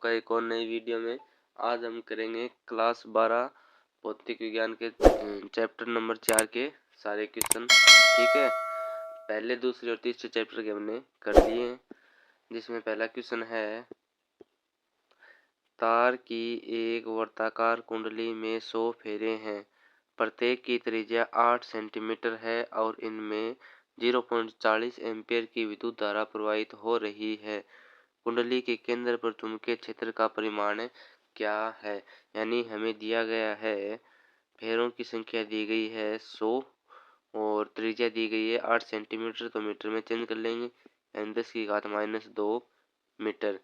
का एक और नई वीडियो में आज हम करेंगे क्लास 12 भौतिक विज्ञान के चैप्टर नंबर 4 के सारे क्वेश्चन। ठीक है, पहले दूसरे और तीसरे चैप्टर के हमने कर लिए हैं, जिसमें पहला क्वेश्चन है तार की एक वर्ताकार कुंडली में 100 फेरे हैं, प्रत्येक की त्रिज्या 8 सेंटीमीटर है और इनमें 0.40 एम्पीयर की विद्युत धारा प्रवाहित हो रही है। कुंडली के केंद्र पर चुंबकीय क्षेत्र का परिमाण क्या है। यानी हमें दिया गया है, फेरों की संख्या दी गई है 100 और त्रिज्या दी गई है 8 सेंटीमीटर, तो मीटर में चेंज कर लेंगे, यानी 10⁻²मीटर।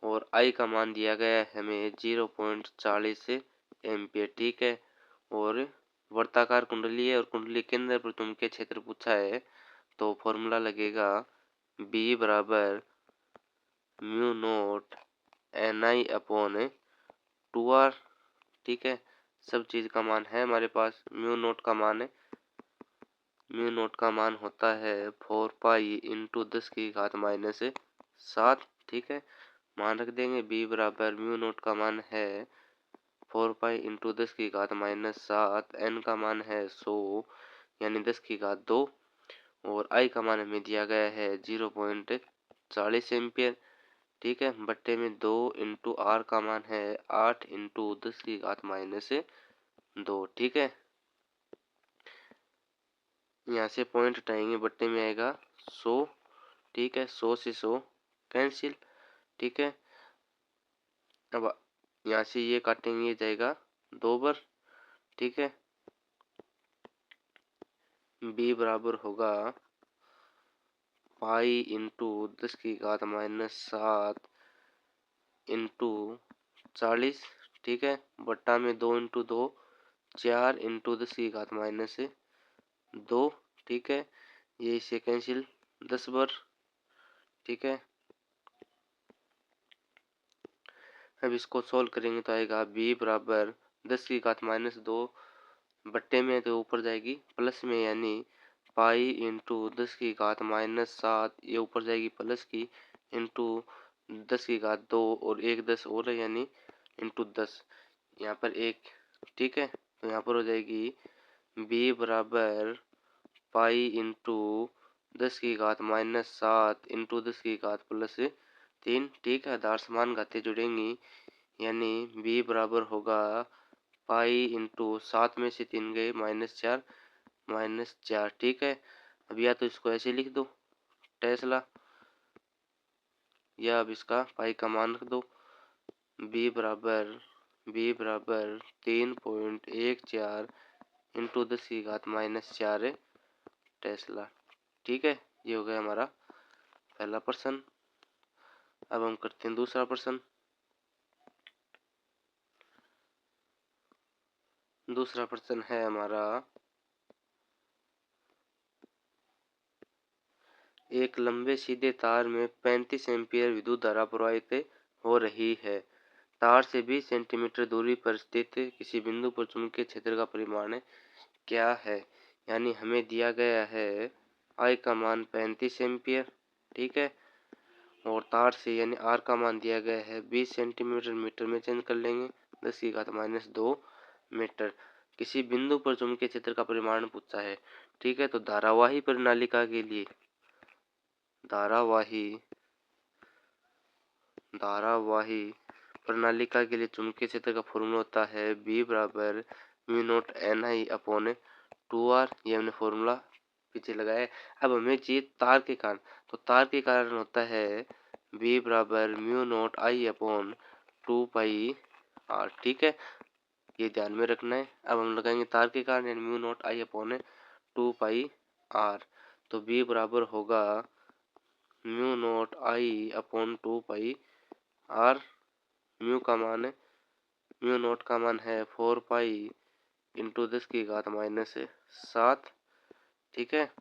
और आई का मान दिया गया है हमें 0.40 एम्पियर। ठीक है, और वर्ताकार कुंडली है और कुंडली केंद्र पर चुंबकीय क्षेत्र पूछा है, तो फॉर्मूला लगेगा B बराबर mu naught NI upon 2R। ठीक है, सब चीज का मान है हमारे पास। म्यू नोट का मान होता है 4 पाई इंटू 10⁻⁷। ठीक है, मान रख देंगे। B बराबर म्यू नोट का मान है 4 पाई इंटू 10⁻⁷। N का मान है 100 यानी 10⁻²। और I का मान हमें दिया गया है 0.40 एम्पियर। ठीक है, बट्टे में 2 इंटू R का मान है 8 इंटू 10⁻²। ठीक है, यहाँ से पॉइंट हटाएंगे, बट्टे में आएगा 100। ठीक है, 100 से 100 कैंसिल। ठीक है, अब यहाँ से ये काटेंगे, जाएगा 2 बार। ठीक है, B बराबर होगा पाई इंटू 10⁻⁷ इंटू 40। ठीक है, बट्टा में 2 इंटू 2 4 इंटू 10⁻²। ठीक है, ये इसे कैंसिल 10 बार। ठीक है, अब इसको सोल्व करेंगे तो आएगा B बराबर 10⁻² बट्टे में तो ऊपर जाएगी प्लस में, यानी पाई इंटू 10⁻⁷, ये ऊपर जाएगी प्लस की, इंटू 10⁻² और एक 10 और है, यानी इंटू 10, यहाँ पर एक। ठीक है, तो यहाँ पर हो जाएगी B बराबर पाई इंटू 10⁻⁷ इंटू 10⁻+3। ठीक है, आधार समान घातें जुड़ेंगी, यानी B बराबर होगा पाई इंटू 7 में से 3 गए -4। ठीक है, अब या तो इसको ऐसे लिख दो टेस्ला, या अब इसका पाई का मान रख दो। B बराबर 3.14 इंटू 10⁻⁴ टेस्ला। ठीक है, ये हो गया हमारा पहला प्रश्न। अब हम करते हैं दूसरा प्रश्न। दूसरा प्रश्न है हमारा, एक लंबे सीधे तार में 35 एम्पीयर विद्युत धारा प्रवाहित हो रही है। तार से 20 सेंटीमीटर दूरी पर स्थित किसी बिंदु पर चुंबकीय क्षेत्र का परिमाण क्या है। यानी हमें दिया गया है I का मान 35 एम्पीयर। ठीक है, और तार से यानी R का मान दिया गया है 20 सेंटीमीटर, मीटर में चेंज कर लेंगे 10⁻² मीटर। किसी बिंदु पर चुंबकीय क्षेत्र का परिमाण पूछा है। ठीक है, तो धारावाही प्रणालिका के लिए चुंबकीय क्षेत्र का फॉर्मूला होता है B बराबर mu naught NI upon 2R। ये हमने फॉर्मूला पीछे लगाया है। अब हमें चाहिए तार के कारण, तो तार के कारण होता है B बराबर mu naught I upon 2 pi R। ठीक है, ये ध्यान में रखना है। अब हम लगाएंगे तार के कारण, यानी mu naught I upon 2 pi R। तो B बराबर होगा mu naught I upon 2 pi R। Mu naught का मान है 4 पाई इंटू 10⁻⁷। ठीक है,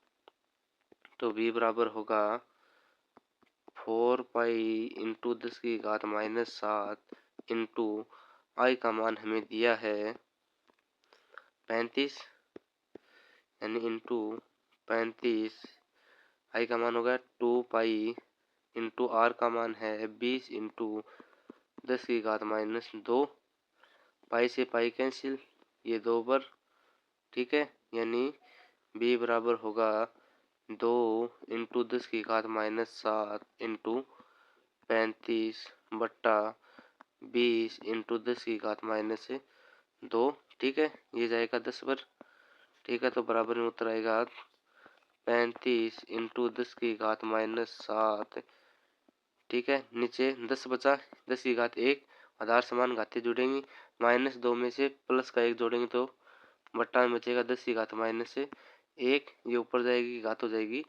तो B बराबर होगा 4 पाई इंटू 10⁻⁷ इंटू I का मान हमें दिया है 35, यानी इंटू 35। I का मान होगा 2 पाई इंटू R का मान है 20 इंटू 10 की घात माइनस 2, पाई से पाई कैंसिल, ये 2 बर, ठीक है, यानी b बराबर होगा 2 इंटू 10 की घात माइनस 7 इंटू 35 बट्टा 20 इंटू 10 की घात माइनस 2, ठीक है, ये जाएगा 10 पर, ठीक है, तो बराबर में उत्तर आएगा 35 इंटू 10 की घात माइनस 7, ठीक है, नीचे 10 बचा, 10 की घात 1, आधार समान घातें जुड़ेंगी, माइनस 2 में से प्लस का 1 जोड़ेंगे तो बट्टा में बचेगा 10 की घात माइनस 1, ये ऊपर जाएगी, घात हो जाएगी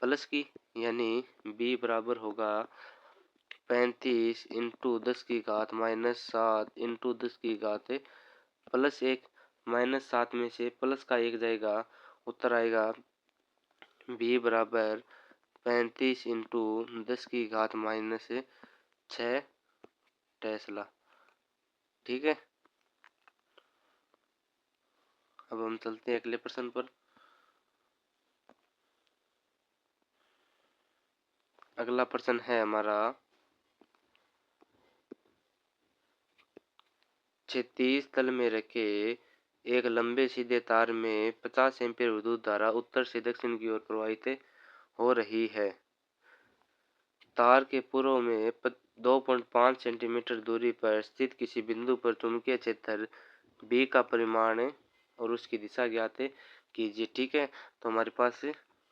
प्लस की, यानी b बराबर होगा 35 इंटू 10 की घात माइनस 7 इंटू 10 की घात प्लस 1, माइनस 7 में से प्लस का 1 जाएगा, उत्तर आएगा b बराबर 35 इंटू 10 की घात माइनस 6 टेस्ला, ठीक है। अब हम चलते हैं अगले प्रश्न पर। अगला प्रश्न है हमारा 36 तल में रखे एक लंबे सीधे तार में 50 एम्पीयर विद्युत धारा उत्तर से दक्षिण की ओर प्रवाहित हो रही है। तार के पूर्व में 2.5 सेंटीमीटर दूरी पर स्थित किसी बिंदु पर चुंबकीय क्षेत्र B का परिमाण और उसकी दिशा ज्ञात कीजिए, ठीक है। तो हमारे पास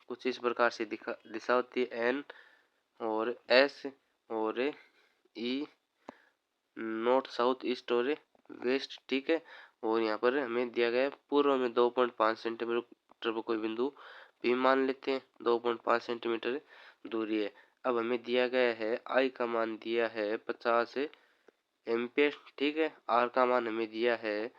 कुछ इस प्रकार से दिशा होती है N और S और E, नॉर्थ साउथ ईस्ट और वेस्ट, ठीक है। और यहाँ पर हमें दिया गया है पूर्व में 2.5 सेंटीमीटर पर कोई बिंदु भी मान लेते हैं, 2.5 सेंटीमीटर दूरी है। अब हमें दिया गया है आई का मान दिया है 50 एम्पियर, ठीक है। आर का मान हमें दिया है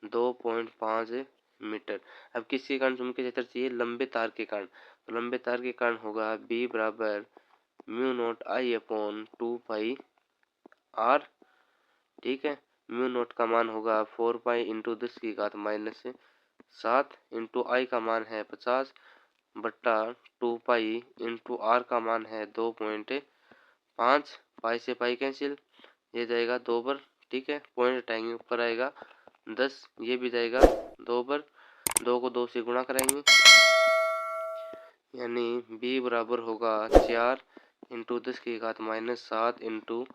2.5 मीटर। अब किसी कारण चुंबकीय क्षेत्र चाहिए लंबे तार के कारण, तो लंबे तार के कारण होगा बी बराबर mu not I upon 2 pi R, ठीक है। म्यू नॉट का मान होगा 4 पाई इंटू 10 की घात माइनस 7 इंटू आई का मान है 50 बट्टा 2 पाई इंटू आर का मान है 2.5, पाई से पाई कैंसिल, ये जाएगा 2 पर, ठीक है, पॉइंट हटाएंगे ऊपर आएगा 10, ये भी जाएगा 2 पर, 2 को 2 से गुणा कराएंगे, यानी b बराबर होगा 4 इंटू 10 की घात माइनस 7 इंटू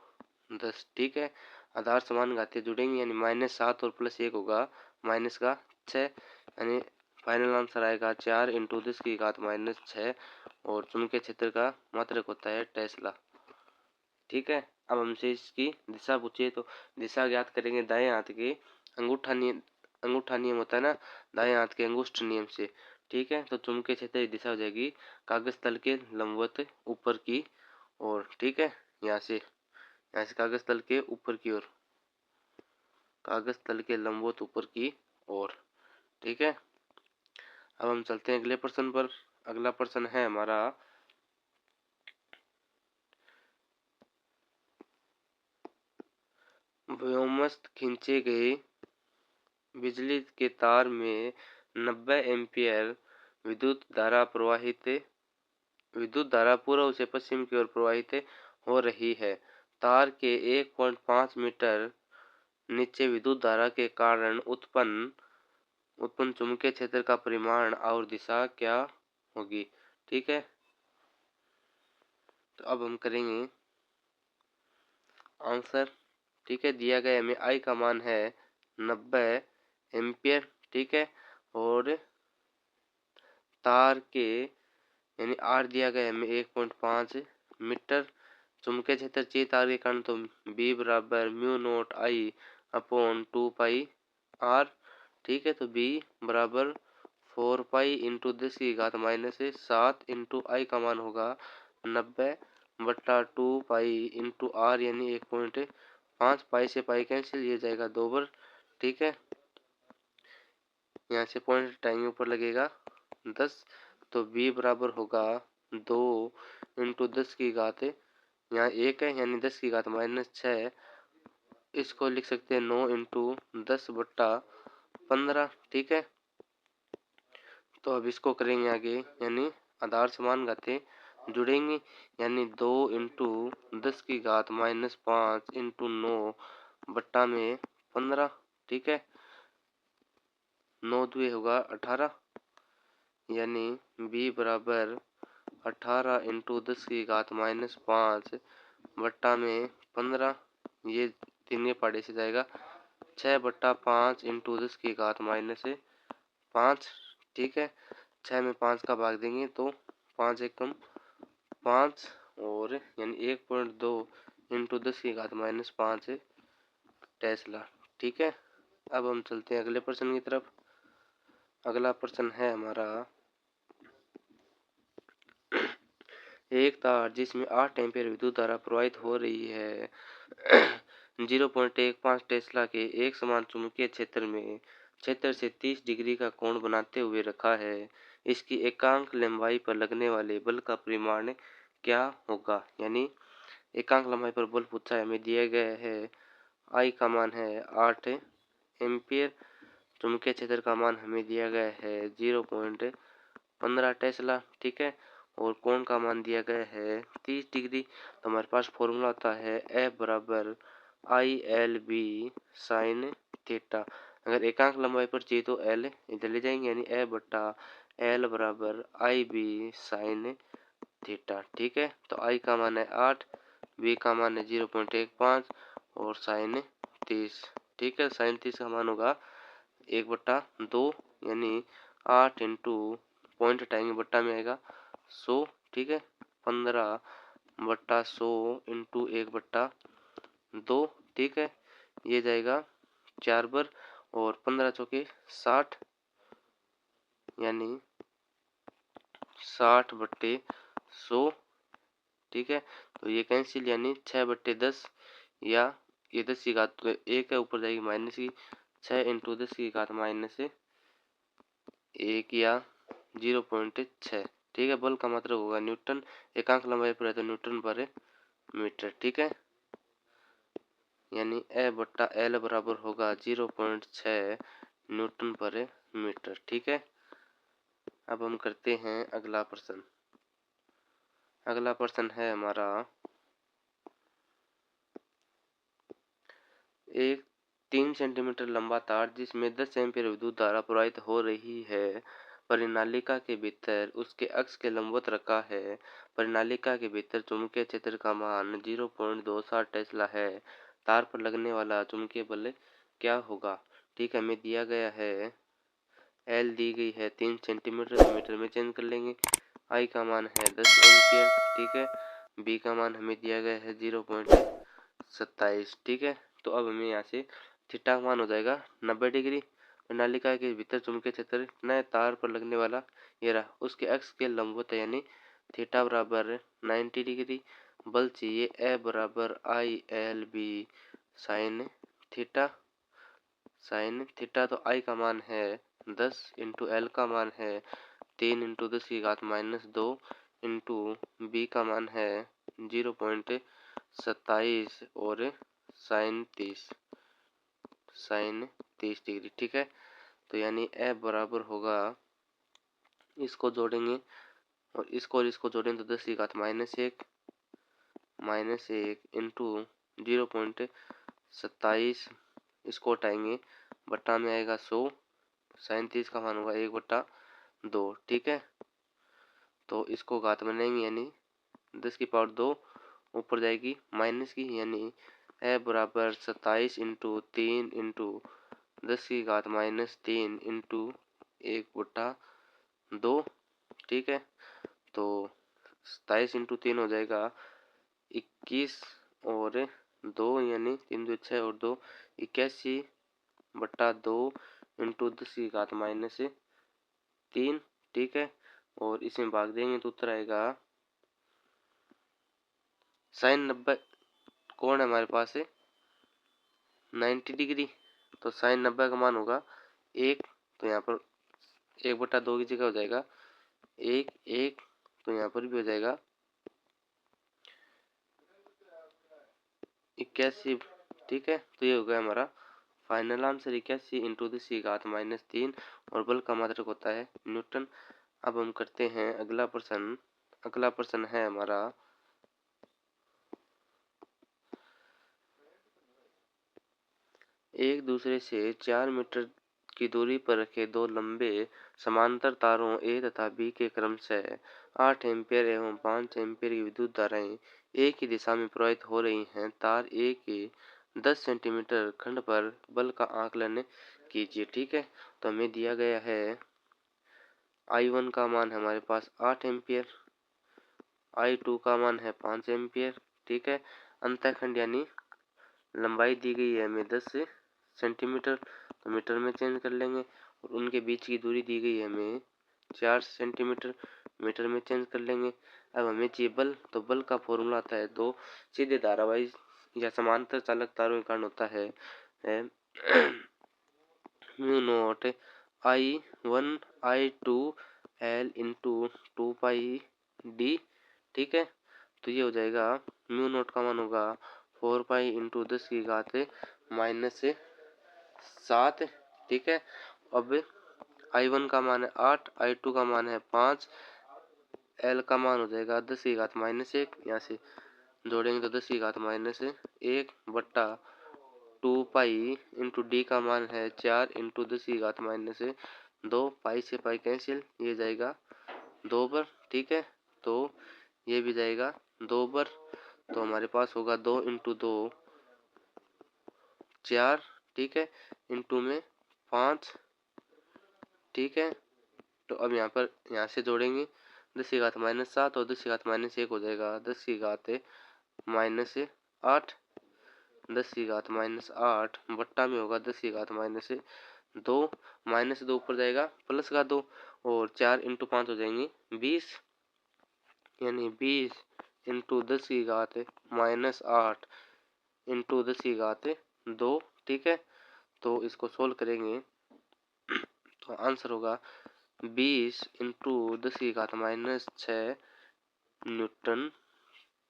10, ठीक है। आधार समान घातें जुड़ेंगी, यानी माइनस 7 और प्लस 1 होगा माइनस का 6, यानी फाइनल आंसर आएगा 4 इंटू 10 की घात माइनस 6, और चुंबकीय क्षेत्र का मात्रक होता है टेस्ला, ठीक है। अब हमसे इसकी दिशा पूछिए तो दिशा ज्ञात करेंगे दाएं हाथ के अंगूठा नियम होता है ना, दाएं हाथ के अंगुष्ठ नियम से, ठीक है। तो चुंबकीय क्षेत्र की दिशा हो जाएगी कागज तल के लंबवत ऊपर की ओर, ठीक है, यहाँ से कागज तल के ऊपर की ओर, कागज तल के लंबवत ऊपर की ओर, ठीक है। अब हम चलते हैं अगले प्रश्न पर। अगला प्रश्न है हमारा व्योमस्थ खींचे गए बिजली के तार में 90 एम्पीयर विद्युत धारा पूर्व से पश्चिम की ओर प्रवाहित हो रही है। तार के 1.5 मीटर नीचे विद्युत धारा के कारण उत्पन्न चुंबकीय क्षेत्र का परिमाण और दिशा क्या होगी, ठीक है। तो अब हम करेंगे आंसर, ठीक है। दिया गया हमें आई का मान है 90 एम्पियर, ठीक है, और तार के यानी आर दिया गया हमें 1.5 मीटर, चुंबकीय क्षेत्र चाहिए तार के कारण, तो बी बराबर mu not I upon 2 pi R, ठीक है। तो बी बराबर 4 पाई इंटू 10 की घात माइनस 7 इंटू आई का मान होगा 90 बट्टा 2 पाई इंटू आर, यानी 1.5, पाई से पाई कैंसिल, ये जाएगा 2 पर, ठीक है। यहाँ से पॉइंट हटाएंगे ऊपर लगेगा 10, तो b बराबर होगा 2 इंटू 10 की घात, यहाँ 1 है यानी 10 की घात माइनस 6, इसको लिख सकते हैं 9 इंटू 10 बट्टा 15, ठीक है। तो अब इसको करेंगे आगे, यानी आधार समान घातें जुड़ेंगे, यानी 2 इंटू 10⁻⁻5 इंटू 9 बट्टा में 15। ठीक है, 9 दुए होगा 18, यानी b बराबर 18 इंटू 10⁻5 बट्टा में 15। ये 3 के पहाड़े से जाएगा 6/5 इंटू 10⁻5। ठीक है, 6 में 5 का भाग देंगे तो 5 एकम 5 और यानी 1.2 इंटू 10⁻5 टेस्ला। ठीक है, अब हम चलते हैं अगले प्रश्न की तरफ। अगला प्रश्न है हमारा, एक तार जिसमें 8 एम्पीयर विद्युत धारा प्रवाहित हो रही है 0.15 टेस्ला के एक समान चुंबकीय क्षेत्र में क्षेत्र से 30 डिग्री का कोण बनाते हुए रखा है। इसकी एकांक लंबाई पर लगने वाले बल का परिमाण क्या होगा? यानी एकांक लंबाई पर बल पूछा है, हमें दिया गया है आई का मान है 8 एम्पियर, चुंबकीय क्षेत्र का मान हमें दिया गया है 0.15 टेस्ला। ठीक है, और कोण का मान दिया गया है 30 डिग्री। तो हमारे पास फॉर्मूला आता है F बराबर ILB साइन थीटा। अगर एकांक लंबाई पर चाहिए तो L इधर ले जाएंगे, यानी F बट्टा L बराबर IB साइन थीटा। ठीक है, तो I का मान है 8, B का मान है 0.15 और साइन 30। ठीक है, साइन 30 का मान होगा 1/2, यानी 8 इंटू पॉइंट हटाएंगे बट्टा में आएगा 100। ठीक है, 15/100 इंटू 1/2। ठीक है, ये जाएगा 4 बार और 15 चौके 60, यानी 60/100। ठीक है, तो ये कैंसिल, यानी 6/10, या ये 10 की घात 1 है, ऊपर जाएगी माइनस की 6 इंटू 10 की घात -1 या 0.6। ठीक है, बल का मात्रक होगा न्यूटन, एकांक लंबाई पर है तो न्यूटन पर मीटर। ठीक है, यानी F/L बराबर होगा 0.6 न्यूटन पर मीटर। ठीक है, अब हम करते हैं अगला प्रश्न। अगला प्रश्न है हमारा, एक 3 सेंटीमीटर लंबा तार जिसमें 10 एम्पीयर विद्युत धारा प्रवाहित हो रही है परिनालिका के भीतर उसके अक्ष के लंबवत रखा है। परिनालिका के भीतर चुंबकीय क्षेत्र का मान 0.27 टेस्ला है। तार पर लगने वाला चुंबकीय बल क्या होगा? ठीक है, हमें दिया गया है एल दी गई है 3 सेंटीमीटर, मीटर में चेंज कर लेंगे। आई का मान है 10 एम्पियर। ठीक है, बी का मान हमें दिया गया है 0.27। ठीक है, तो अब हमें यहाँ से थीटा का मान हो जाएगा 90 डिग्री। प्रणालिका के भीतर चुंबकीय क्षेत्र नए तार पर लगने वाला ये रहा, उसके अक्ष के लंबवत है, यानी थीटा बराबर 90 डिग्री। बल चाहिए ए बराबर ILB sine theta. Sine theta, तो आई का मान है 10 इंटू एल का मान है 3 इंटू 10 की घात -2 इंटू बी का मान है 0.27 और साइन 30 डिग्री। ठीक है, तो यानी एफ बराबर होगा, इसको जोड़ेंगे और इसको जोड़ेंगे तो 10 की घात -1 इंटू 0.27, इसको हटाएंगे बट्टा में आएगा 100, साइन 30 का मान होगा 1/2। ठीक है, तो इसको घात बनाएंगे, यानी 10 की पावर 2 ऊपर जाएगी माइनस की, यानी ए बराबर 27 इंटू 3 इंटू 10 की घात -3 इंटू 1/2। ठीक है, तो 27 इंटू 3 हो जाएगा 21 और 2, यानी 3 2 6 और 2 81/2 इंटू 10 की घात -3। ठीक है, और इसमें भाग देंगे तो उत्तर आएगा साइन 90, कोण है हमारे पास है 90 डिग्री, तो साइन 90 का मान होगा 1, तो यहाँ पर 1/2 की जगह हो जाएगा 1, तो यहाँ पर भी हो जाएगा 81। ठीक है, तो ये हो गया हमारा फाइनल आंसर 81 इंटू 10 की घात -3 और बल का मात्रक होता है न्यूटन। अब हम करते हैं अगला प्रश्न। अगला प्रश्न है हमारा, एक दूसरे से 4 मीटर की दूरी पर रखे दो लंबे समांतर तारों ए तथा बी के क्रमशः 8 एम्पीयर एवं 5 एम्पीयर की विद्युत धाराएं एक ही दिशा में प्रवाहित हो रही हैं। तार ए के 10 सेंटीमीटर खंड पर बल का आकलन कीजिए। ठीक है, तो हमें दिया गया है I1 का मान है हमारे पास 8 एम्पीयर, I2 का मान है 5 एम्पीयर। ठीक है, अंतःखंड यानी लंबाई दी गई है हमें 10 सेंटीमीटर, तो मीटर में चेंज कर लेंगे, और उनके बीच की दूरी दी गई है हमें 4 सेंटीमीटर, मीटर में चेंज कर लेंगे। अब हमें चाहिए बल, तो बल का फॉर्मूला आता है दो सीधे धारावाही या समांतर चालक तारों के कारण होता है mu naught I1 I2 L into 2πD। ठीक है, तो ये हो जाएगा म्यू नॉट का मान होगा 4 पाई इंटू 10 की घात -7। ठीक है, अब I1 का मान है 8, I2 का मान है 5, L का मान हो जाएगा 10 की घात -1, यहाँ से जोड़ेंगे तो 10 की घात -1 बट्टा 2 पाई इंटू डी का मान है 4 इंटू 10 की घात -2, पाई से पाई कैंसिल, ये जाएगा 2 पर। ठीक है, तो ये भी जाएगा 2 पर, तो हमारे पास होगा 2 इंटू 2 4। ठीक है, इंटू में 5। ठीक है, तो अब यहाँ से जोड़ेंगे 10 की घात -7 और 10 की घात -1 हो जाएगा 10 की घात -8, 10 की घात -8 बट्टा में होगा 10 की घात -2, -2 ऊपर जाएगा प्लस का 2, और 4 इंटू 5 हो जाएंगे 20, यानी 20 इंटू 10 की घात -8 इंटू 10 की घात 2। ठीक है, तो इसको सोल्व करेंगे तो आंसर होगा 20 इंटू 10 की घात -6 न्यूटन।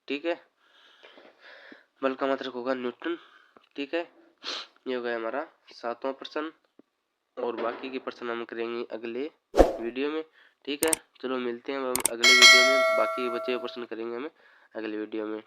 ठीक है, बल का मात्रक होगा न्यूटन। ठीक है, ये हो गया हमारा 7वां प्रश्न, और बाकी के प्रश्न हम करेंगे अगले वीडियो में। ठीक है, चलो मिलते हैं हम अगले वीडियो में, बाकी बचे हुए प्रश्न करेंगे हम अगले वीडियो में।